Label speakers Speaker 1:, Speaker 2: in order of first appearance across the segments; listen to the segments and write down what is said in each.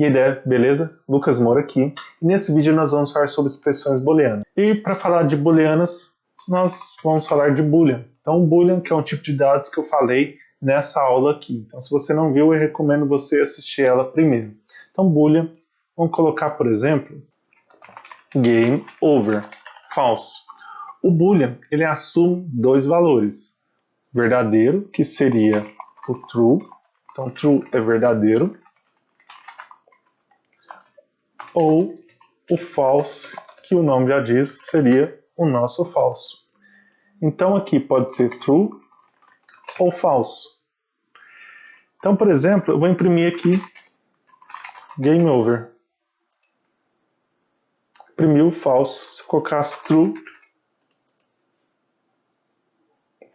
Speaker 1: E aí, beleza? Lucas Moura aqui. E nesse vídeo nós vamos falar sobre expressões booleanas. E para falar de booleanas, nós vamos falar de boolean. Então, boolean, que é um tipo de dados que eu falei nessa aula aqui. Então, se você não viu, eu recomendo você assistir ela primeiro. Então, boolean, vamos colocar, por exemplo, game over, falso. O boolean, ele assume dois valores. Verdadeiro, que seria o true. Então, true é verdadeiro. Ou o false, que o nome já diz, seria o nosso falso. Então aqui pode ser true ou false. Então, por exemplo, eu vou imprimir aqui game over. Imprimiu false. Se eu colocasse true,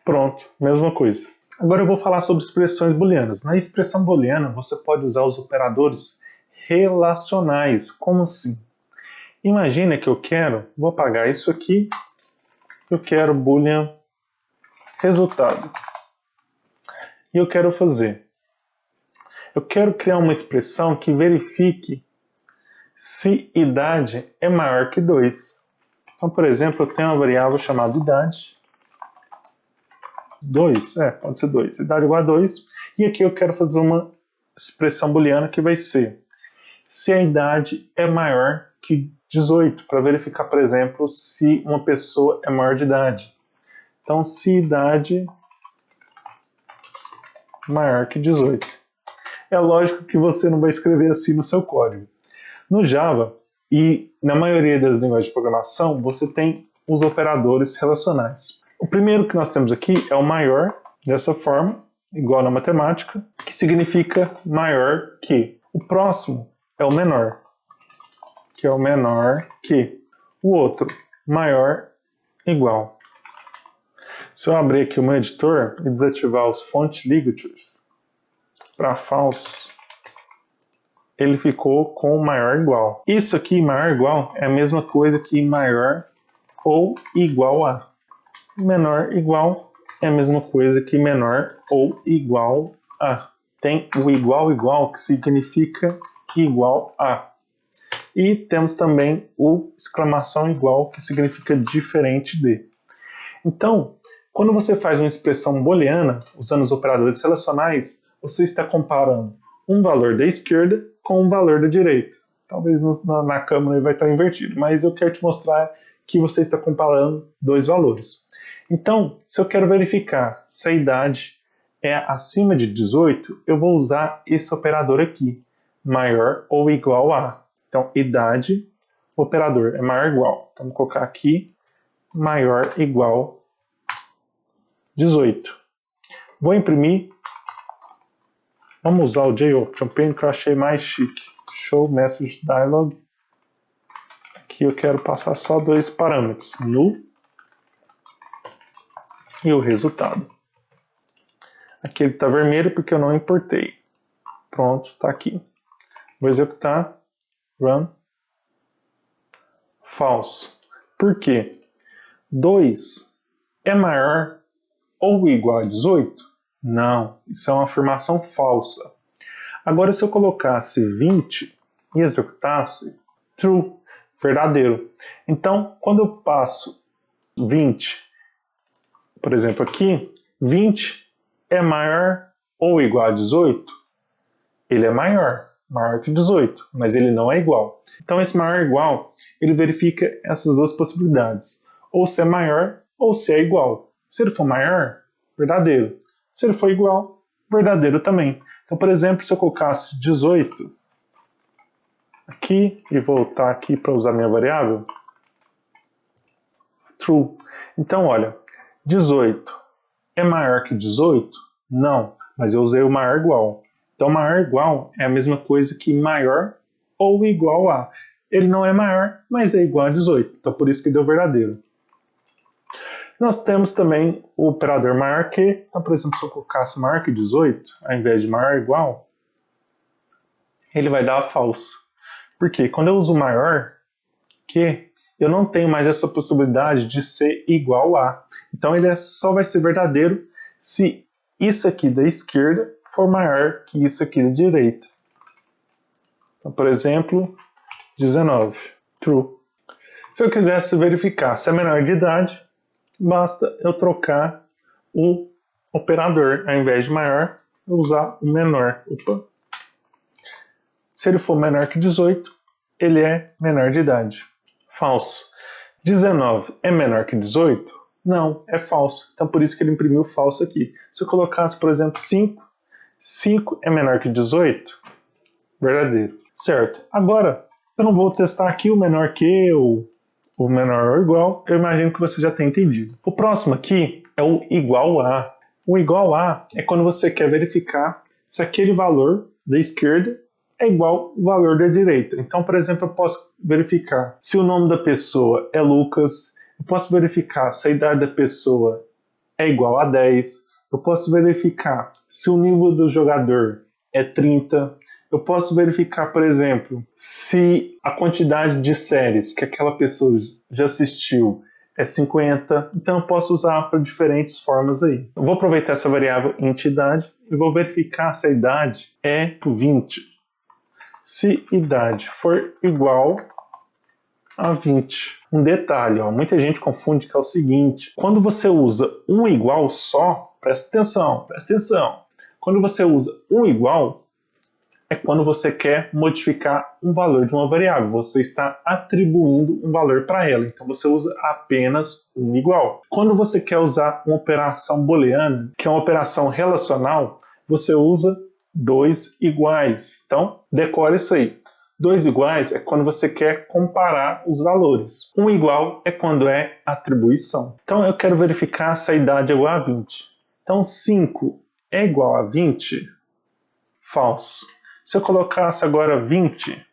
Speaker 1: pronto, mesma coisa. Agora eu vou falar sobre expressões booleanas. Na expressão booleana, você pode usar os operadores relacionais. Como assim? Imagina que vou apagar isso aqui, eu quero boolean resultado. E eu quero criar uma expressão que verifique se idade é maior que 2. Então, por exemplo, eu tenho uma variável chamada idade. 2, pode ser 2. Idade igual a 2. E aqui eu quero fazer uma expressão booleana que vai ser se a idade é maior que 18, para verificar, por exemplo, se uma pessoa é maior de idade. Então, se idade maior que 18. É lógico que você não vai escrever assim no seu código. No Java e na maioria das linguagens de programação, você tem os operadores relacionais. O primeiro que nós temos aqui é o maior, dessa forma, igual na matemática, que significa maior que. O próximo é o menor, que é o menor que. O outro, maior, igual. Se eu abrir aqui o meu editor e desativar os font ligatures para false, ele ficou com maior igual. Isso aqui, maior igual, é a mesma coisa que maior ou igual a. Menor igual é a mesma coisa que menor ou igual a. Tem o igual, que significa igual a. E temos também o exclamação igual, que significa diferente de. Então, quando você faz uma expressão booleana, usando os operadores relacionais, você está comparando um valor da esquerda com um valor da direita. Talvez na câmera ele vai estar invertido, mas eu quero te mostrar que você está comparando dois valores. Então, se eu quero verificar se a idade é acima de 18, eu vou usar esse operador aqui, maior ou igual a. Então, idade, operador é maior ou igual. Então, vou colocar aqui, maior ou igual 18. Vou imprimir. Vamos usar o JOpen que eu achei mais chique. Show Message Dialog. Aqui eu quero passar só dois parâmetros, null e o resultado. Aqui ele está vermelho porque eu não importei. Pronto, está aqui. Vou executar. Run. False. Por quê? 2 é maior ou igual a 18? Não, isso é uma afirmação falsa. Agora, se eu colocasse 20 e executasse, true, verdadeiro. Então, quando eu passo 20, por exemplo aqui, 20 é maior ou igual a 18? Ele é maior que 18, mas ele não é igual. Então, esse maior ou igual, ele verifica essas duas possibilidades. Ou se é maior, ou se é igual. Se ele for maior, verdadeiro. Se ele for igual, verdadeiro também. Então, por exemplo, se eu colocasse 18 aqui e voltar aqui para usar minha variável, true. Então, olha, 18 é maior que 18? Não, mas eu usei o maior igual. Então, maior igual é a mesma coisa que maior ou igual a. Ele não é maior, mas é igual a 18. Então, por isso que deu verdadeiro. Nós temos também o operador maior que. Então, por exemplo, se eu colocasse maior que 18, ao invés de maior igual, ele vai dar falso. Por quê? Quando eu uso maior que, eu não tenho mais essa possibilidade de ser igual a. Então, ele só vai ser verdadeiro se isso aqui da esquerda for maior que isso aqui da direita. Então, por exemplo, 19. True. Se eu quisesse verificar se é menor de idade, basta eu trocar o operador. Ao invés de maior, eu usar o menor. Opa. Se ele for menor que 18, ele é menor de idade. Falso. 19 é menor que 18? Não, é falso. Então por isso que ele imprimiu falso aqui. Se eu colocasse, por exemplo, 5, 5 é menor que 18? Verdadeiro. Certo. Agora, eu não vou testar aqui o menor que ou o menor ou igual. Eu imagino que você já tenha entendido. O próximo aqui é o igual a. O igual a é quando você quer verificar se aquele valor da esquerda é igual ao valor da direita. Então, por exemplo, eu posso verificar se o nome da pessoa é Lucas, eu posso verificar se a idade da pessoa é igual a 10, eu posso verificar se o nível do jogador é 30, eu posso verificar, por exemplo, se a quantidade de séries que aquela pessoa já assistiu é 50, então eu posso usar para diferentes formas aí. Eu vou aproveitar essa variável entidade e vou verificar se a idade é 20. Se idade for igual a 20. Um detalhe, ó, muita gente confunde que é o seguinte, quando você usa um igual só, presta atenção. Quando você usa um igual, é quando você quer modificar um valor de uma variável. Você está atribuindo um valor para ela. Então você usa apenas um igual. Quando você quer usar uma operação booleana, que é uma operação relacional, você usa dois iguais. Então, decore isso aí. Dois iguais é quando você quer comparar os valores. Um igual é quando é atribuição. Então, eu quero verificar se a idade é igual a 20. Então, 5 é igual a 20? Falso. Se eu colocasse agora 20,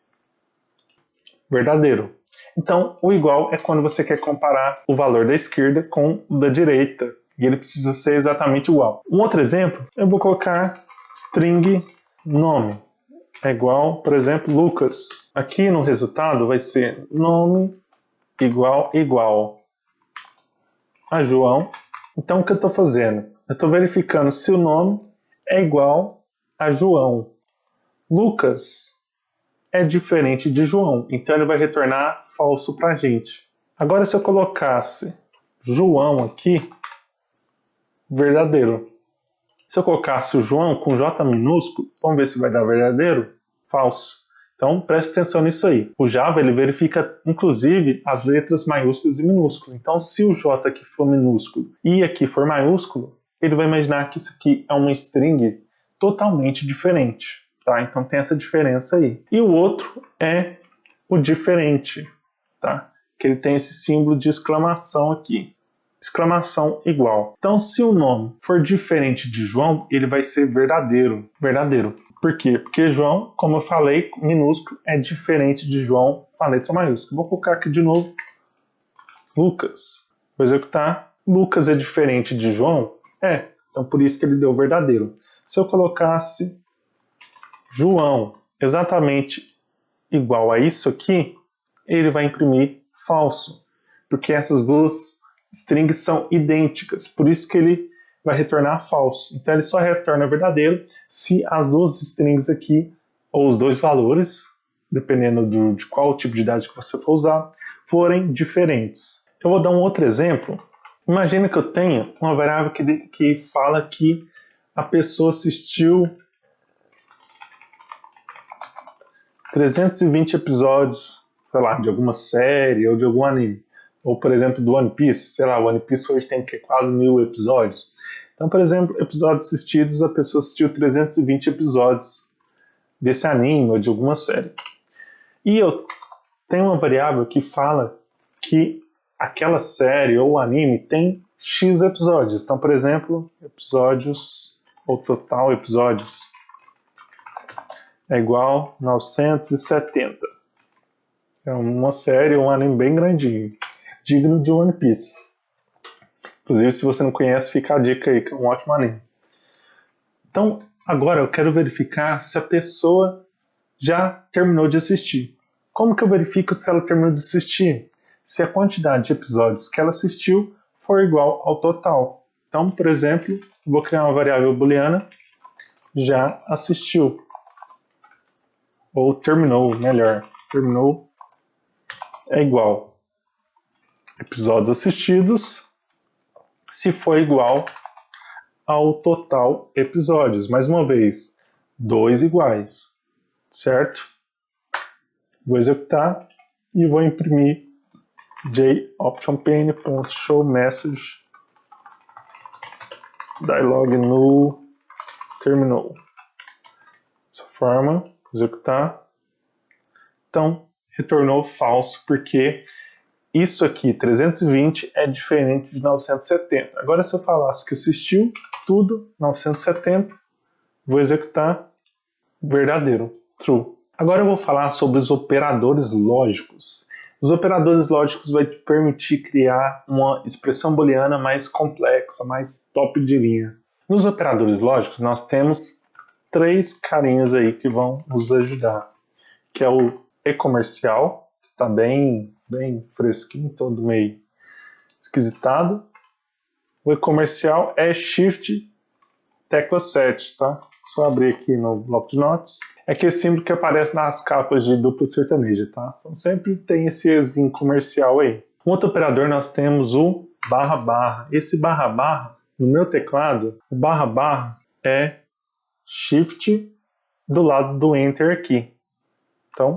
Speaker 1: verdadeiro. Então, o igual é quando você quer comparar o valor da esquerda com o da direita. E ele precisa ser exatamente igual. Um outro exemplo, eu vou colocar string nome. É igual, por exemplo, Lucas. Aqui no resultado vai ser nome igual a João. Então, o que eu estou fazendo? Eu estou verificando se o nome é igual a João. Lucas é diferente de João, então ele vai retornar falso para a gente. Agora, se eu colocasse João aqui, verdadeiro. Se eu colocasse o João com J minúsculo, vamos ver se vai dar verdadeiro? Falso. Então, preste atenção nisso aí. O Java, ele verifica, inclusive, as letras maiúsculas e minúsculas. Então, se o J aqui for minúsculo e aqui for maiúsculo, ele vai imaginar que isso aqui é uma string totalmente diferente. Tá? Então, tem essa diferença aí. E o outro é o diferente, tá? Que ele tem esse símbolo de exclamação aqui. Exclamação igual. Então, se o nome for diferente de João, ele vai ser verdadeiro. Verdadeiro. Por quê? Porque João, como eu falei, minúsculo é diferente de João com a letra maiúscula. Vou colocar aqui de novo Lucas. Vou executar. Lucas é diferente de João? É. Então, por isso que ele deu verdadeiro. Se eu colocasse João exatamente igual a isso aqui, ele vai imprimir falso. Porque essas duas strings são idênticas, por isso que ele vai retornar falso. Então ele só retorna verdadeiro se as duas strings aqui, ou os dois valores, dependendo de qual tipo de dado que você for usar, forem diferentes. Eu vou dar um outro exemplo. Imagina que eu tenho uma variável que fala que a pessoa assistiu 320 episódios, sei lá, de alguma série ou de algum anime. Ou, por exemplo, do One Piece. Sei lá, o One Piece hoje tem quase 1000 episódios. Então, por exemplo, episódios assistidos, a pessoa assistiu 320 episódios desse anime ou de alguma série. E eu tenho uma variável que fala que aquela série ou anime tem X episódios. Então, por exemplo, episódios, ou total episódios, é igual a 970. É uma série ou um anime bem grandinho, digno de One Piece. Inclusive, se você não conhece, fica a dica aí, que é um ótimo anime. Então, agora eu quero verificar se a pessoa já terminou de assistir. Como que eu verifico se ela terminou de assistir? Se a quantidade de episódios que ela assistiu for igual ao total. Então, por exemplo, vou criar uma variável booleana, já assistiu. ou terminou, melhor. Terminou é igual episódios assistidos se for igual ao total episódios. Mais uma vez, 2 iguais, certo? Vou executar e vou imprimir jOptionPane.showMessage dialog no terminou. Dessa forma, executar. Então, retornou falso porque isso aqui, 320, é diferente de 970. Agora, se eu falasse que assistiu tudo, 970, vou executar verdadeiro, true. Agora eu vou falar sobre os operadores lógicos. Os operadores lógicos vão te permitir criar uma expressão booleana mais complexa, mais top de linha. Nos operadores lógicos, nós temos 3 carinhas aí que vão nos ajudar, que é o e-comercial, que está bem fresquinho, todo meio esquisitado. O e-comercial é Shift tecla 7, tá? Só abrir aqui no bloco de notas. É aquele símbolo que aparece nas capas de dupla sertaneja, tá? Então sempre tem esse ezinho comercial aí. Um outro operador nós temos o barra barra. Esse barra barra, no meu teclado, o barra barra é Shift do lado do Enter aqui. Então,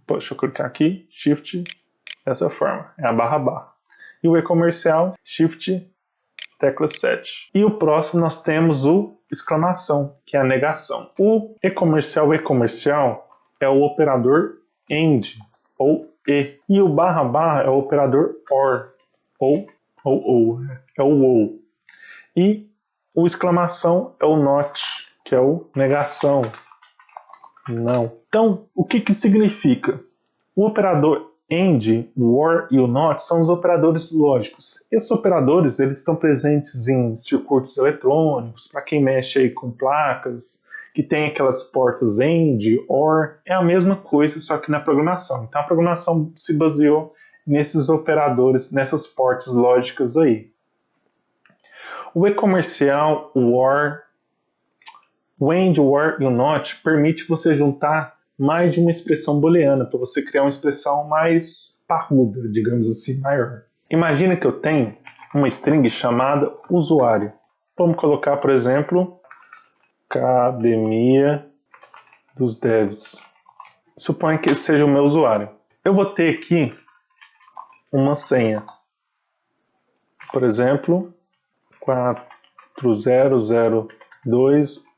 Speaker 1: deixa eu clicar aqui, Shift dessa forma, é a barra barra. E o e-comercial, Shift tecla 7. E o próximo nós temos o exclamação, que é a negação. O e-comercial é o operador AND, ou E. E o barra barra é o operador OR, ou, é o OU. E o exclamação é o NOT, que é o negação, não. Então, o que significa? O operador AND, o OR e o NOT são os operadores lógicos. Esses operadores eles estão presentes em circuitos eletrônicos, para quem mexe aí com placas, que tem aquelas portas AND, OR, é a mesma coisa, só que na programação. Então a programação se baseou nesses operadores, nessas portas lógicas aí. O e-comercial, o OR, o AND, o OR e o NOT permite você juntar mais de uma expressão booleana, para você criar uma expressão mais parruda, digamos assim, maior. Imagina que eu tenho uma string chamada usuário. Vamos colocar, por exemplo, Academia dos Devs. Suponha que esse seja o meu usuário. Eu vou ter aqui uma senha. Por exemplo, 4002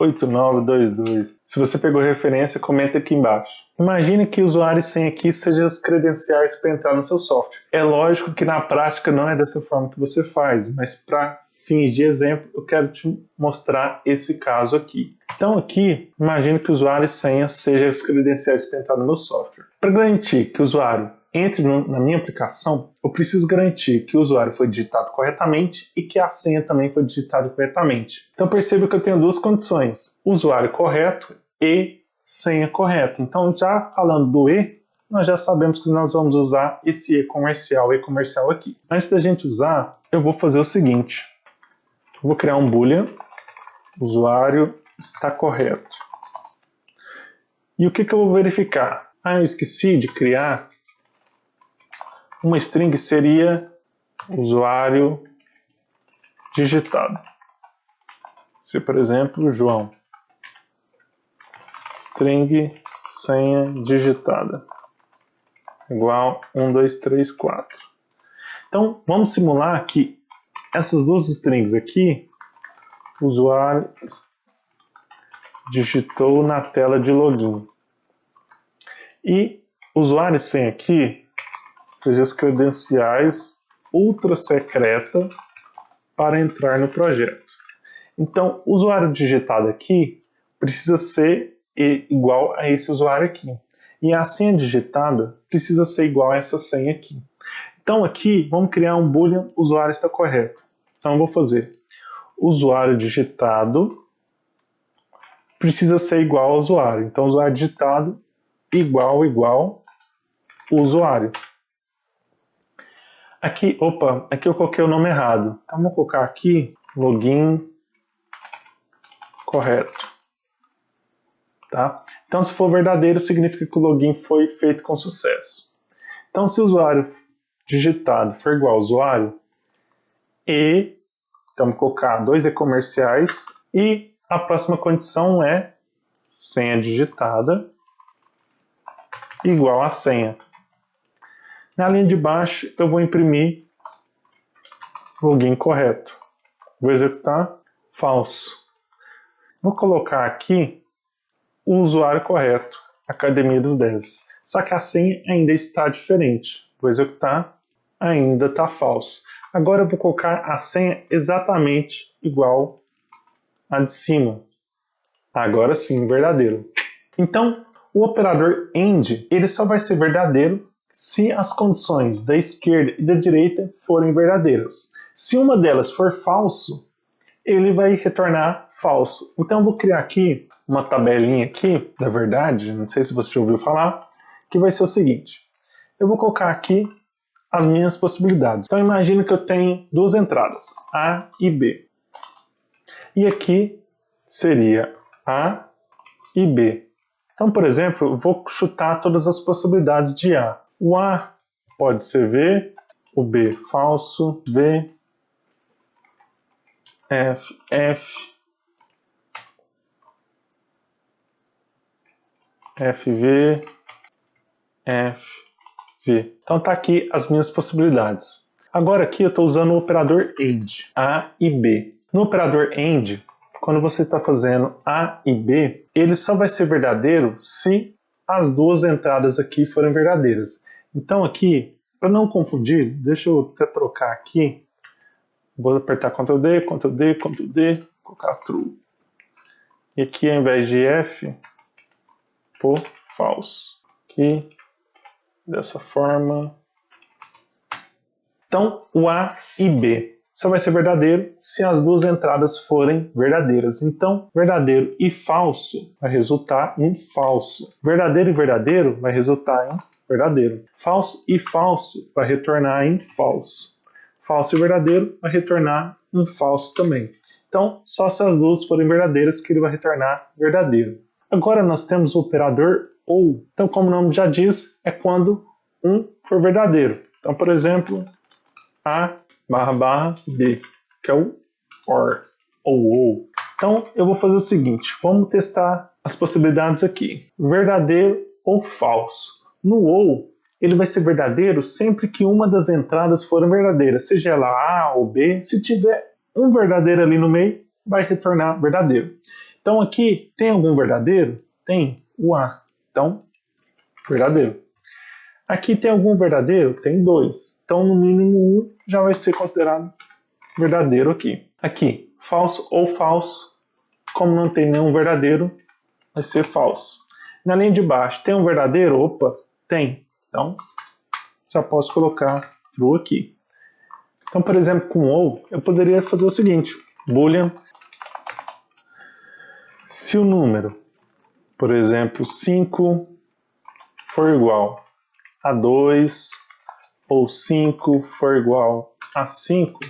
Speaker 1: 8922. Se você pegou referência, comenta aqui embaixo. Imagine que usuário e senha aqui sejam as credenciais para entrar no seu software. É lógico que na prática não é dessa forma que você faz, mas para fins de exemplo, eu quero te mostrar esse caso aqui. Então aqui, imagine que usuário e senha sejam as credenciais para entrar no meu software. Para garantir que o usuário entre na minha aplicação, eu preciso garantir que o usuário foi digitado corretamente e que a senha também foi digitada corretamente. Então perceba que eu tenho 2 condições, usuário correto e senha correta. Então já falando do E, nós já sabemos que nós vamos usar esse e-comercial aqui. Antes da gente usar, eu vou fazer o seguinte, eu vou criar um boolean, usuário está correto. E o que eu vou verificar? Eu esqueci de criar uma string, seria usuário digitado. Se, por exemplo, João. String senha digitada. Igual 1, 2, 3, 4. Então, vamos simular que essas 2 strings aqui, o usuário digitou na tela de login. E usuário e senha aqui, seja as credenciais ultra secreta para entrar no projeto. Então, o usuário digitado aqui precisa ser igual a esse usuário aqui. E a senha digitada precisa ser igual a essa senha aqui. Então aqui, vamos criar um boolean usuário está correto. Então eu vou fazer usuário digitado precisa ser igual ao usuário. Então usuário digitado igual usuário. Aqui eu coloquei o nome errado. Então vou colocar aqui login correto. Tá? Então, se for verdadeiro, significa que o login foi feito com sucesso. Então, se o usuário digitado for igual ao usuário e, então vou colocar 2 comerciais e a próxima condição é senha digitada igual a senha. Na linha de baixo eu vou imprimir login correto. Vou executar falso. Vou colocar aqui o usuário correto, Academia dos Devs. Só que a senha ainda está diferente. Vou executar, ainda está falso. Agora eu vou colocar a senha exatamente igual a de cima. Agora sim, verdadeiro. Então, o operador AND ele só vai ser verdadeiro se as condições da esquerda e da direita forem verdadeiras. Se uma delas for falso, ele vai retornar falso. Então eu vou criar aqui uma tabelinha aqui, da verdade, não sei se você já ouviu falar, que vai ser o seguinte. Eu vou colocar aqui as minhas possibilidades. Então imagine que eu tenho duas entradas, A e B. E aqui seria A e B. Então, por exemplo, eu vou chutar todas as possibilidades de A. O A pode ser V, o B falso, V, F, F, FV, F, V. Então tá aqui as minhas possibilidades. Agora aqui eu estou usando o operador AND, A e B. No operador AND, quando você está fazendo A e B, ele só vai ser verdadeiro se as duas entradas aqui forem verdadeiras. Então aqui, para não confundir, deixa eu até trocar aqui. Vou apertar Ctrl D, Ctrl D, Ctrl D, colocar True. E aqui ao invés de F, pôr falso. Aqui, dessa forma. Então, o A e B só vai ser verdadeiro se as duas entradas forem verdadeiras. Então, verdadeiro e falso vai resultar em falso. Verdadeiro e verdadeiro vai resultar em verdadeiro. Falso e falso vai retornar em falso. Falso e verdadeiro vai retornar em falso também. Então, só se as duas forem verdadeiras que ele vai retornar verdadeiro. Agora nós temos o operador OR. Então, como o nome já diz, é quando um for verdadeiro. Então, por exemplo, A/B, que é o OR, ou OR. Então, eu vou fazer o seguinte, vamos testar as possibilidades aqui. Verdadeiro ou falso. No OR, ele vai ser verdadeiro sempre que uma das entradas for verdadeira, seja ela A ou B. Se tiver um verdadeiro ali no meio, vai retornar verdadeiro. Então aqui, tem algum verdadeiro? Tem o A. Então, verdadeiro. Aqui tem algum verdadeiro? Tem 2. Então, no mínimo 1 já vai ser considerado verdadeiro aqui. Aqui, falso ou falso. Como não tem nenhum verdadeiro, vai ser falso. Na linha de baixo, tem um verdadeiro? Opa, tem. Então, já posso colocar true aqui. Então, por exemplo, com OR, eu poderia fazer o seguinte. Boolean. Se o número, por exemplo, 5 for igual a 2 ou 5 for igual a 5,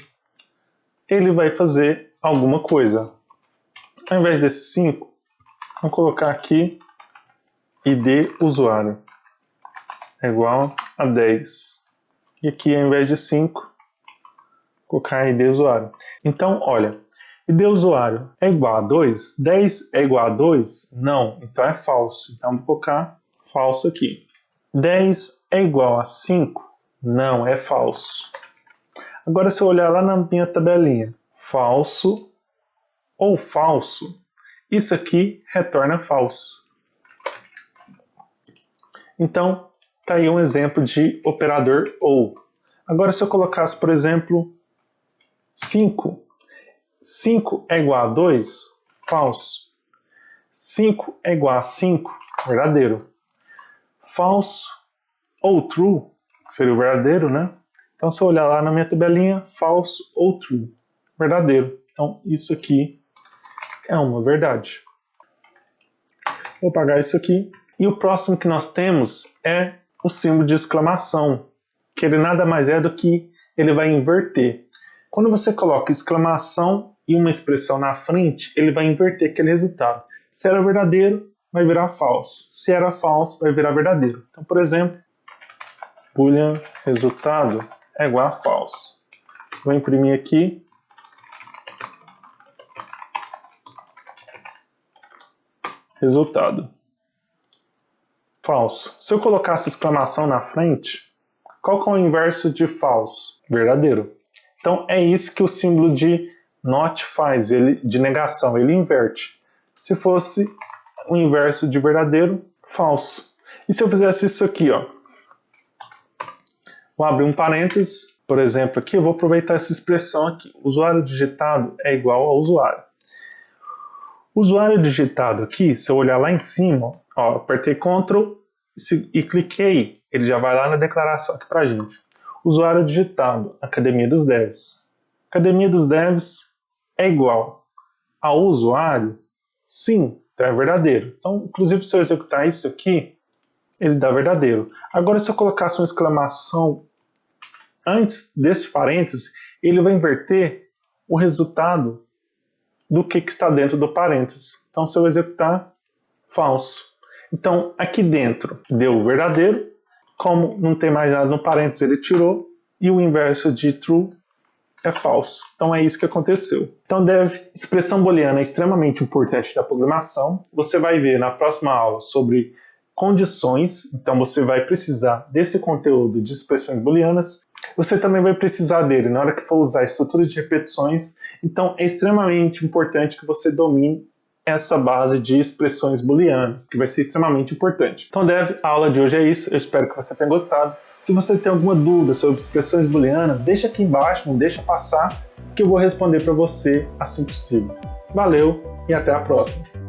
Speaker 1: ele vai fazer alguma coisa. Ao invés desse 5, vamos colocar aqui ID usuário é igual a 10. E aqui, ao invés de 5, colocar ID usuário. Então, olha, ID usuário é igual a 2? 10 é igual a 2? Não, então é falso. Então, vou colocar falso aqui. 10 é igual a 5? Não, é falso. Agora, se eu olhar lá na minha tabelinha, falso ou falso, isso aqui retorna falso. Então, está aí um exemplo de operador OR. Agora, se eu colocasse, por exemplo, 5. 5 é igual a 2? Falso. 5 é igual a 5? Verdadeiro. Falso ou true, que seria o verdadeiro, né? Então, se eu olhar lá na minha tabelinha, falso ou true, verdadeiro. Então, isso aqui é uma verdade. Vou apagar isso aqui. E o próximo que nós temos é o símbolo de exclamação, que ele nada mais é do que ele vai inverter. Quando você coloca exclamação e uma expressão na frente, ele vai inverter aquele resultado. Se era verdadeiro, vai virar falso. Se era falso, vai virar verdadeiro. Então, por exemplo, boolean resultado é igual a falso. Vou imprimir aqui. Resultado. Falso. Se eu colocasse exclamação na frente, qual que é o inverso de falso? Verdadeiro. Então é isso que o símbolo de not faz, de negação, ele inverte. Se fosse o inverso de verdadeiro, falso. E se eu fizesse isso aqui, ó? Vou abrir um parênteses, por exemplo, aqui eu vou aproveitar essa expressão aqui. Usuário digitado é igual ao usuário. Usuário digitado aqui, se eu olhar lá em cima, ó, apertei Ctrl e cliquei, ele já vai lá na declaração aqui pra gente. Usuário digitado, Academia dos Devs. Academia dos Devs é igual ao usuário? Sim, então é verdadeiro. Então, inclusive, se eu executar isso aqui, ele dá verdadeiro. Agora, se eu colocasse uma exclamação antes desse parêntese, ele vai inverter o resultado do que está dentro do parênteses. Então, se eu executar, falso. Então, aqui dentro deu verdadeiro, como não tem mais nada no parênteses, ele tirou, e o inverso de true é falso. Então, é isso que aconteceu. Então, expressão booleana é extremamente importante da programação. Você vai ver na próxima aula sobre condições, então você vai precisar desse conteúdo de expressões booleanas. Você também vai precisar dele na hora que for usar estruturas de repetições. Então é extremamente importante que você domine essa base de expressões booleanas, que vai ser extremamente importante. Então, a aula de hoje é isso. Eu espero que você tenha gostado. Se você tem alguma dúvida sobre expressões booleanas, deixa aqui embaixo, não deixa passar, que eu vou responder para você assim que possível. Valeu e até a próxima!